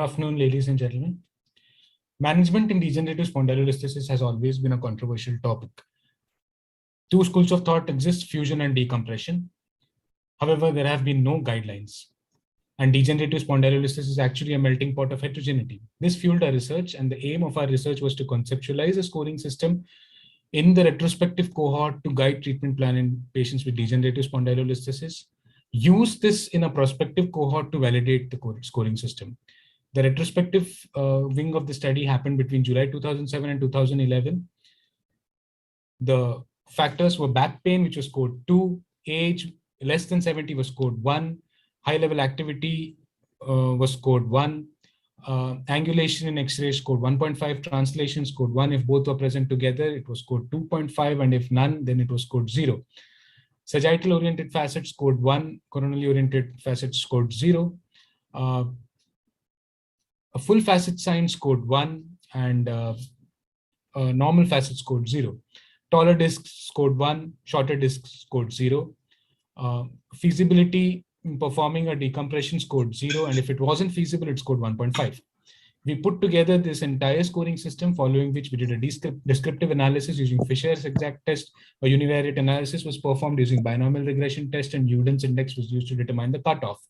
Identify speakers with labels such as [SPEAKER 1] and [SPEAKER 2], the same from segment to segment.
[SPEAKER 1] afternoon, ladies and gentlemen. Management in degenerative spondylolisthesis has always been a controversial topic. Two schools of thought exist, fusion and decompression. However, there have been no guidelines. And degenerative spondylolisthesis is actually a melting pot of heterogeneity. This fueled our research, and the aim of our research was to conceptualize a scoring system in the retrospective cohort to guide treatment plan in patients with degenerative spondylolisthesis. Use this in a prospective cohort to validate the scoring system. The retrospective wing of the study happened between July 2007 and 2011. The factors were back pain, which was scored 2, age less than 70 was scored 1, high level activity was scored 1, angulation in X-ray scored 1.5, translation scored 1. If both were present together, it was scored 2.5, and if none, then it was scored 0. Sagittal oriented facet scored 1, coronally oriented facet scored 0. A full facet sign scored 1, and a normal facet scored 0. Taller discs scored 1, shorter discs scored 0. Feasibility in performing a decompression scored 0, and if it wasn't feasible, it scored 1.5. We put together this entire scoring system, following which we did a descriptive analysis using Fisher's exact test. A univariate analysis was performed using binomial regression test, and Uden's index was used to determine the cutoff.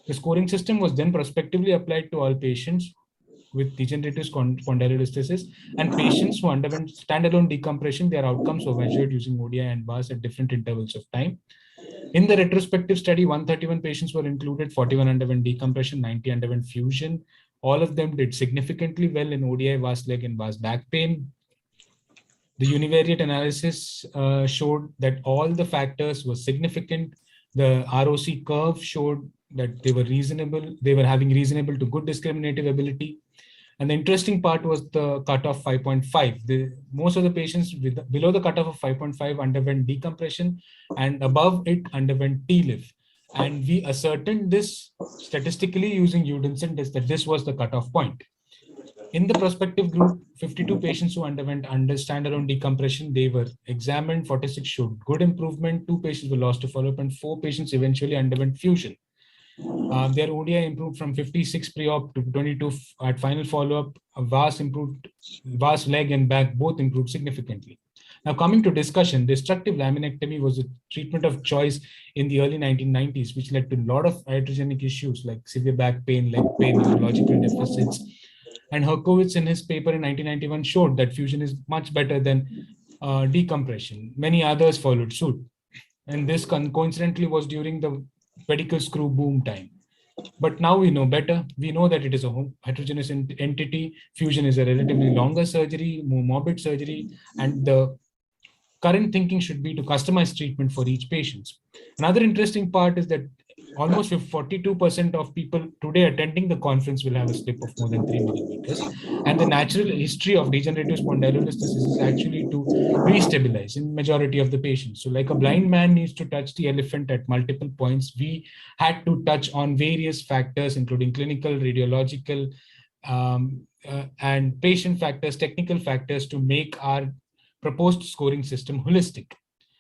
[SPEAKER 1] The scoring system was then prospectively applied to all patients with degenerative spondylolisthesis, and patients who underwent standalone decompression. Their outcomes were measured using ODI and bars at different intervals of time. In the retrospective study, 131 patients were included, 41 underwent decompression, 90 underwent fusion. All of them did significantly well in ODI, VAS leg, and VAS back pain. The univariate analysis showed that all the factors were significant. The ROC curve showed that they were reasonable. They were having reasonable to good discriminative ability. And the interesting part was the cutoff 5.5. Most of the patients below the cutoff of 5.5 underwent decompression, and above it underwent TLIF. And we ascertained this statistically using Uden's index that this was the cutoff point. In the prospective group, 52 patients who underwent standalone decompression, they were examined. 46 showed good improvement. 2 patients were lost to follow-up, and 4 patients eventually underwent fusion. Their ODI improved from 56 pre-op to 22 at final follow-up. VAS improved, VAS leg and back both improved significantly. Now, coming to discussion, destructive laminectomy was a treatment of choice in the early 1990s, which led to a lot of iatrogenic issues like severe back pain, leg pain, neurological deficits. And Herkowitz in his paper in 1991 showed that fusion is much better than decompression. Many others followed suit. And this coincidentally was during the pedicle screw boom time. But now we know better. We know that it is a heterogeneous entity. Fusion is a relatively longer surgery, more morbid surgery, and the current thinking should be to customize treatment for each patient. Another interesting part is that almost 42% of people today attending the conference will have a slip of more than 3 millimeters. And the natural history of degenerative spondylolisthesis is actually to restabilize in majority of the patients. So like a blind man needs to touch the elephant at multiple points, we had to touch on various factors, including clinical, radiological, and patient factors, technical factors, to make our proposed scoring system holistic.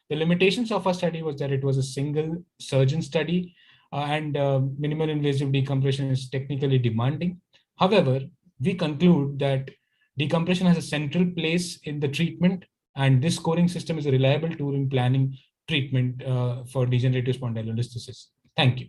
[SPEAKER 1] The limitations of our study was that it was a single surgeon study, and minimal invasive decompression is technically demanding. However, we conclude that decompression has a central place in the treatment, and this scoring system is a reliable tool in planning treatment for degenerative spondylolisthesis. Thank you.